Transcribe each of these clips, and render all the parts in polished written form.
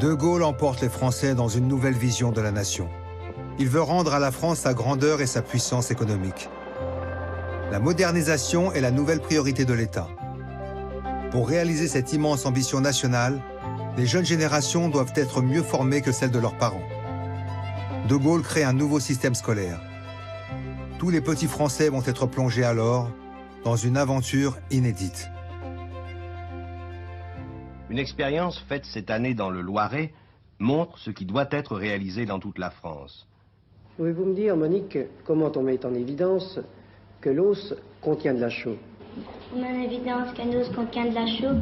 De Gaulle emporte les Français dans une nouvelle vision de la nation. Il veut rendre à la France sa grandeur et sa puissance économique. La modernisation est la nouvelle priorité de l'État. Pour réaliser cette immense ambition nationale, les jeunes générations doivent être mieux formées que celles de leurs parents. De Gaulle crée un nouveau système scolaire. Tous les petits Français vont être plongés alors dans une aventure inédite. Une expérience faite cette année dans le Loiret montre ce qui doit être réalisé dans toute la France. Pouvez-vous me dire, Monique, comment on met en évidence que l'os contient de la chaux? On met en évidence qu'un os contient de la chaux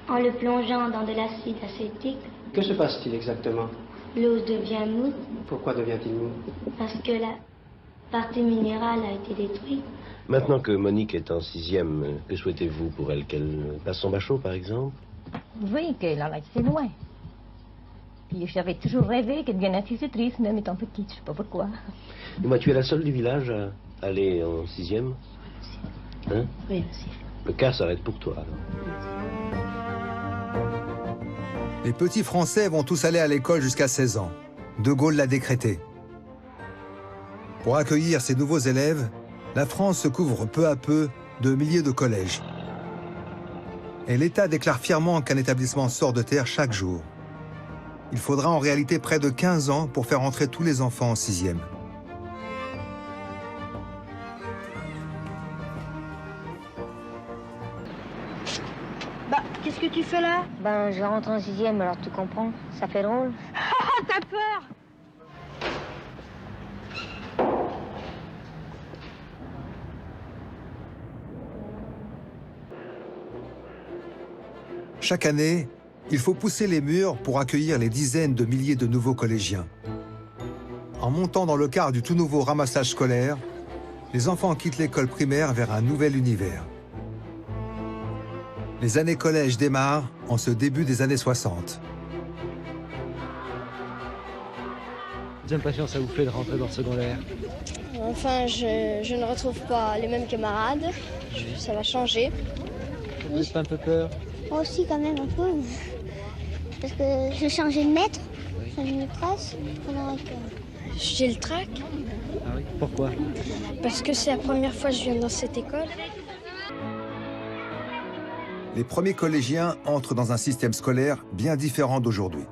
en le plongeant dans de l'acide acétique. Que se passe-t-il exactement? L'os devient mou. Pourquoi devient-il mou? Parce que la partie minérale a été détruite. Maintenant que Monique est en 6e, que souhaitez-vous pour elle? Qu'elle passe son bachot, par exemple? Oui, qu'elle en aille assez loin. Puis j'avais toujours rêvé qu'elle devienne institutrice, même étant petite, je sais pas pourquoi. Et moi, tu es la seule du village à aller en 6e? Hein? Oui, aussi. Le cas s'arrête pour toi, alors. Les petits Français vont tous aller à l'école jusqu'à 16 ans. De Gaulle l'a décrété. Pour accueillir ces nouveaux élèves, la France se couvre peu à peu de milliers de collèges. Et l'État déclare fièrement qu'un établissement sort de terre chaque jour. Il faudra en réalité près de 15 ans pour faire entrer tous les enfants en 6e. Bah, qu'est-ce que tu fais là? Ben, je rentre en 6e, alors tu comprends, ça fait drôle. Ah, t'as peur? Chaque année, il faut pousser les murs pour accueillir les dizaines de milliers de nouveaux collégiens. En montant dans le car du tout nouveau ramassage scolaire, les enfants quittent l'école primaire vers un nouvel univers. Les années collège démarrent en ce début des années 60. Quelles impressions ça vous fait de rentrer dans le secondaire? Enfin, je ne retrouve pas les mêmes camarades. Ça va changer. Vous n'avez pas un peu peur? Moi aussi, quand même, un peu. Parce que j'ai changé de maître, changé de maîtresse. J'ai le trac. Ah oui, pourquoi? Parce que c'est la première fois que je viens dans cette école. Les premiers collégiens entrent dans un système scolaire bien différent d'aujourd'hui.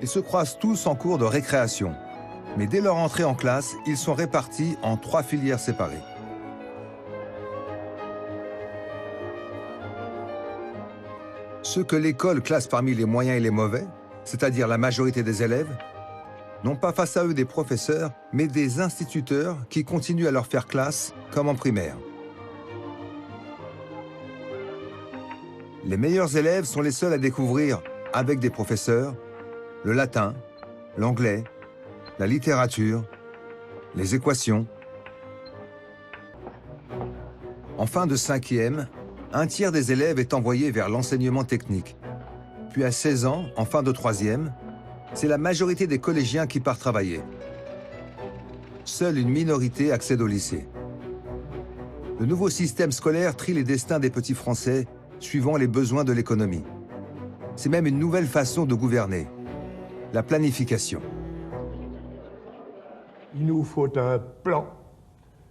Ils se croisent tous en cours de récréation. Mais dès leur entrée en classe, ils sont répartis en 3 filières séparées. Ceux que l'école classe parmi les moyens et les mauvais, c'est-à-dire la majorité des élèves, n'ont pas face à eux des professeurs, mais des instituteurs qui continuent à leur faire classe, comme en primaire. Les meilleurs élèves sont les seuls à découvrir, avec des professeurs, le latin, l'anglais, la littérature, les équations. En fin de 5e, un tiers des élèves est envoyé vers l'enseignement technique. Puis à 16 ans, en fin de 3e, c'est la majorité des collégiens qui part travailler. Seule une minorité accède au lycée. Le nouveau système scolaire trie les destins des petits Français suivant les besoins de l'économie. C'est même une nouvelle façon de gouverner, la planification. Il nous faut un plan,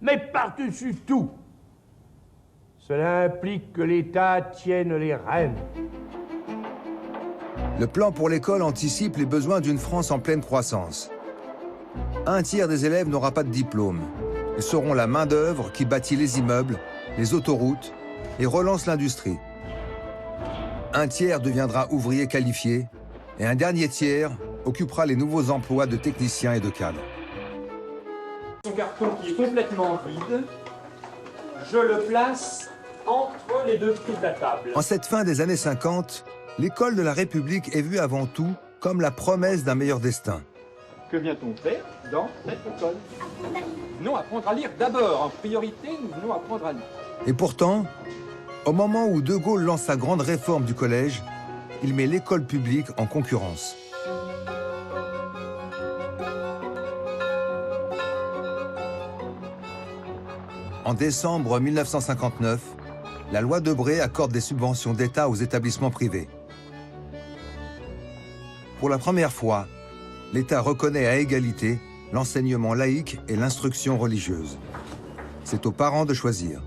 mais par-dessus tout, cela implique que l'État tienne les rênes. Le plan pour l'école anticipe les besoins d'une France en pleine croissance. Un tiers des élèves n'aura pas de diplôme. Ils seront la main-d'œuvre qui bâtit les immeubles, les autoroutes et relance l'industrie. Un tiers deviendra ouvrier qualifié et un dernier tiers occupera les nouveaux emplois de techniciens et de cadres. Son carton qui est complètement vide, je le place entre les deux prises de la table. En cette fin des années 50, l'école de la République est vue avant tout comme la promesse d'un meilleur destin. Que vient-on faire dans cette école? Non, apprendre à lire d'abord. En priorité, nous venons apprendre à lire. Et pourtant, au moment où De Gaulle lance sa grande réforme du collège, il met l'école publique en concurrence. En décembre 1959, la loi Debré accorde des subventions d'État aux établissements privés. Pour la première fois, l'État reconnaît à égalité l'enseignement laïque et l'instruction religieuse. C'est aux parents de choisir.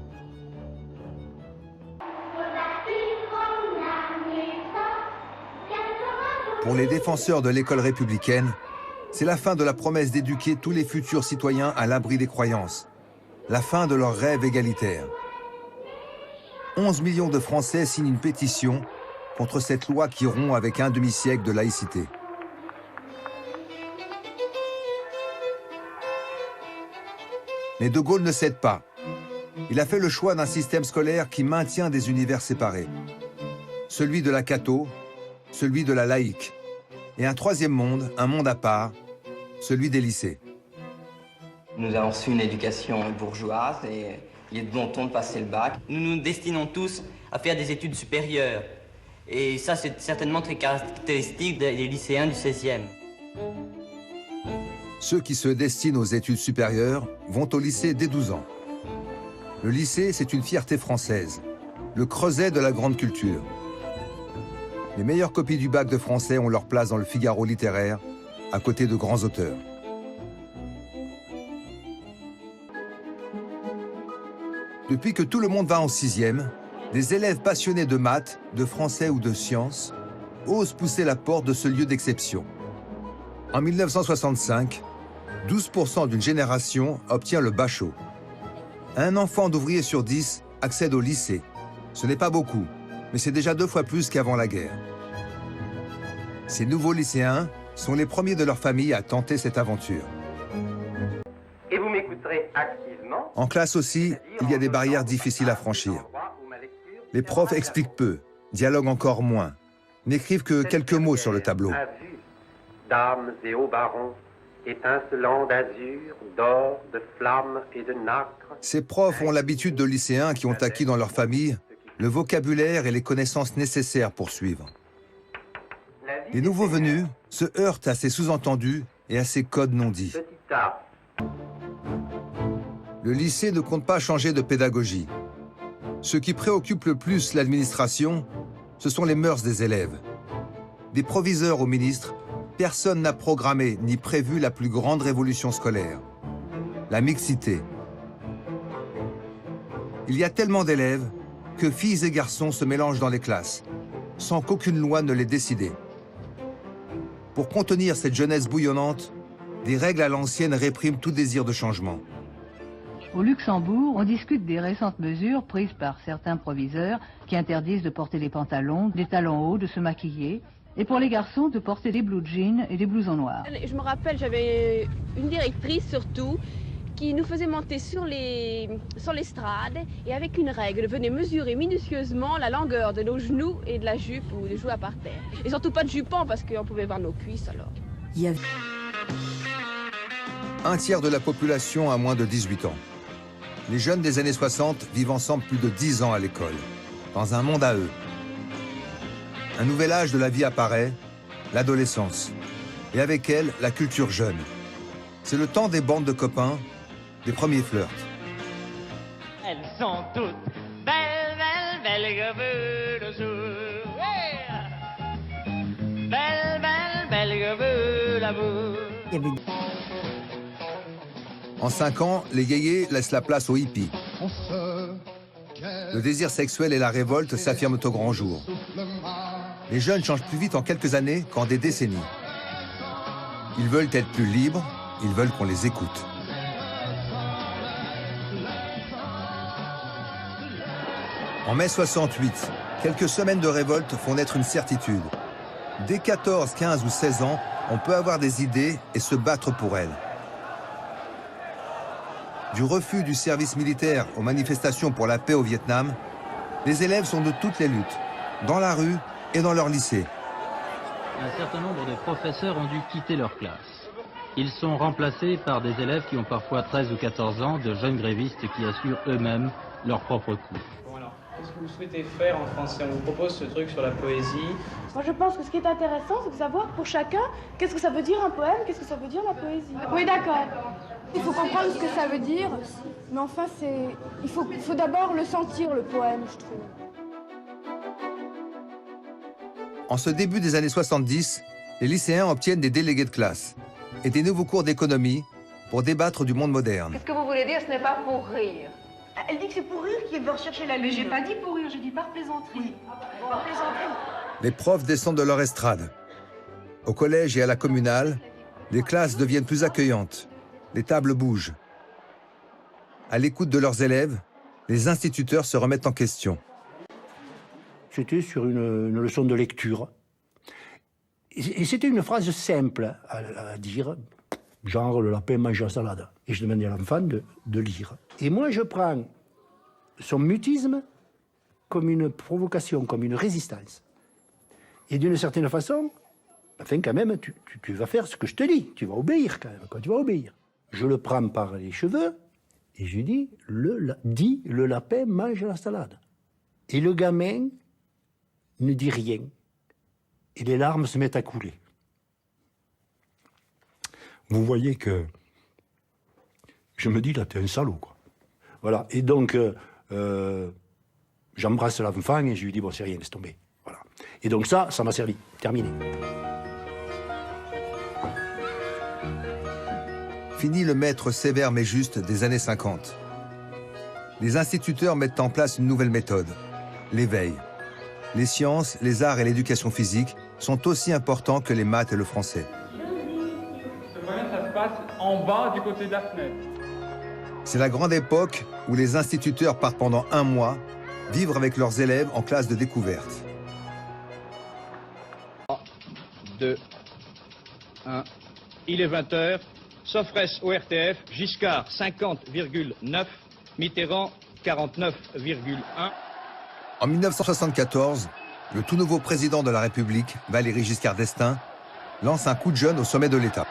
Pour les défenseurs de l'école républicaine, c'est la fin de la promesse d'éduquer tous les futurs citoyens à l'abri des croyances, la fin de leur rêve égalitaire. 11 millions de Français signent une pétition contre cette loi qui rompt avec un demi-siècle de laïcité. Mais De Gaulle ne cède pas. Il a fait le choix d'un système scolaire qui maintient des univers séparés. Celui de la catho, celui de la laïque. Et un troisième monde, un monde à part, celui des lycées. Nous avons reçu une éducation bourgeoise et il est de bon ton de passer le bac. Nous nous destinons tous à faire des études supérieures. Et ça, c'est certainement très caractéristique des lycéens du 16e. Ceux qui se destinent aux études supérieures vont au lycée dès 12 ans. Le lycée, c'est une fierté française, le creuset de la grande culture. Les meilleures copies du bac de français ont leur place dans le Figaro littéraire, à côté de grands auteurs. Depuis que tout le monde va en 6e, des élèves passionnés de maths, de français ou de sciences osent pousser la porte de ce lieu d'exception. En 1965, 12% d'une génération obtient le bachot. Un enfant d'ouvrier sur 10 accède au lycée. Ce n'est pas beaucoup, mais c'est déjà 2 fois plus qu'avant la guerre. Ces nouveaux lycéens sont les premiers de leur famille à tenter cette aventure. Et vous m'écouterez activement. En classe aussi, il y a des barrières difficiles à franchir. Les profs expliquent peu, dialoguent encore moins, n'écrivent que quelques mots sur le tableau. Dames et hauts barons, étincelants d'azur, d'or, de flammes et de nacre. Ces profs ont l'habitude de lycéens qui ont acquis dans leur famille le vocabulaire et les connaissances nécessaires pour suivre. Les nouveaux venus se heurtent à ces sous-entendus et à ces codes non dits. Le lycée ne compte pas changer de pédagogie. Ce qui préoccupe le plus l'administration, ce sont les mœurs des élèves. Des proviseurs aux ministres, personne n'a programmé ni prévu la plus grande révolution scolaire, la mixité. Il y a tellement d'élèves que filles et garçons se mélangent dans les classes, sans qu'aucune loi ne l'ait décidé. Pour contenir cette jeunesse bouillonnante, des règles à l'ancienne répriment tout désir de changement. Au Luxembourg, on discute des récentes mesures prises par certains proviseurs qui interdisent de porter des pantalons, des talons hauts, de se maquiller, et pour les garçons de porter des blue jeans et des blousons noirs. Je me rappelle, j'avais une directrice surtout qui nous faisait monter sur l'estrade et avec une règle venait mesurer minutieusement la longueur de nos genoux et de la jupe ou des joues à par terre. Et surtout pas de jupons parce qu'on pouvait voir nos cuisses alors. Un tiers de la population a moins de 18 ans. Les jeunes des années 60 vivent ensemble plus de 10 ans à l'école, dans un monde à eux. Un nouvel âge de la vie apparaît, l'adolescence. Et avec elle, la culture jeune. C'est le temps des bandes de copains, des premiers flirts. Elles sont toutes belles, belles, belles de jour. Belles, belles, belles l'amour. En 5 ans, les yéyés laissent la place aux hippies. Le désir sexuel et la révolte s'affirment au grand jour. Les jeunes changent plus vite en quelques années qu'en des décennies. Ils veulent être plus libres, ils veulent qu'on les écoute. En mai 68, quelques semaines de révolte font naître une certitude. Dès 14, 15 ou 16 ans, on peut avoir des idées et se battre pour elles. Du refus du service militaire aux manifestations pour la paix au Vietnam, les élèves sont de toutes les luttes, dans la rue et dans leur lycée. Un certain nombre de professeurs ont dû quitter leur classe. Ils sont remplacés par des élèves qui ont parfois 13 ou 14 ans, de jeunes grévistes qui assurent eux-mêmes leurs propres cours. Bon alors, qu'est-ce que vous souhaitez faire en français? On vous propose ce truc sur la poésie. Moi je pense que ce qui est intéressant, c'est de savoir pour chacun qu'est-ce que ça veut dire un poème, qu'est-ce que ça veut dire la poésie. Oui, d'accord. Il faut comprendre ce que ça veut dire, mais enfin il faut d'abord le sentir, le poème, je trouve. En ce début des années 70, Les lycéens obtiennent des délégués de classe et des nouveaux cours d'économie pour débattre du monde moderne. Qu'est-ce que vous voulez dire, ce n'est pas pour rire? Elle dit que c'est pour rire qu'il veut rechercher la lune. Mais j'ai pas dit pour rire, j'ai dit par plaisanterie. Par plaisanterie. Les profs descendent de leur estrade. Au collège et à la communale, les classes deviennent plus accueillantes. Les tables bougent. À l'écoute de leurs élèves, les instituteurs se remettent en question. J'étais sur une leçon de lecture. Et c'était une phrase simple à dire, genre le lapin mange la salade. Et je demandais à l'enfant de lire. Et moi, je prends son mutisme comme une provocation, comme une résistance. Et d'une certaine façon, enfin, quand même, tu vas faire ce que je te dis. Tu vas obéir, quand même. Quand tu vas obéir. Je le prends par les cheveux et je lui dis, le lapin mange la salade. Et le gamin ne dit rien. Et les larmes se mettent à couler. Vous voyez que je me dis, là, t'es un salaud, quoi. Voilà. Et donc, j'embrasse l'enfant et je lui dis, bon, c'est rien, laisse tomber. Voilà. Et donc ça m'a servi. Terminé. Fini le maître sévère mais juste des années 50. Les instituteurs mettent en place une nouvelle méthode, l'éveil. Les sciences, les arts et l'éducation physique sont aussi importants que les maths et le français. Ça se passe en bas du côté de la fenêtre. C'est la grande époque où les instituteurs partent pendant un mois vivre avec leurs élèves en classe de découverte. 3, 2, 1. Il est 20h. Sofrès au RTF, Giscard 50,9, Mitterrand 49,1. En 1974, le tout nouveau président de la République, Valéry Giscard d'Estaing, lance un coup de jeune au sommet de l'État.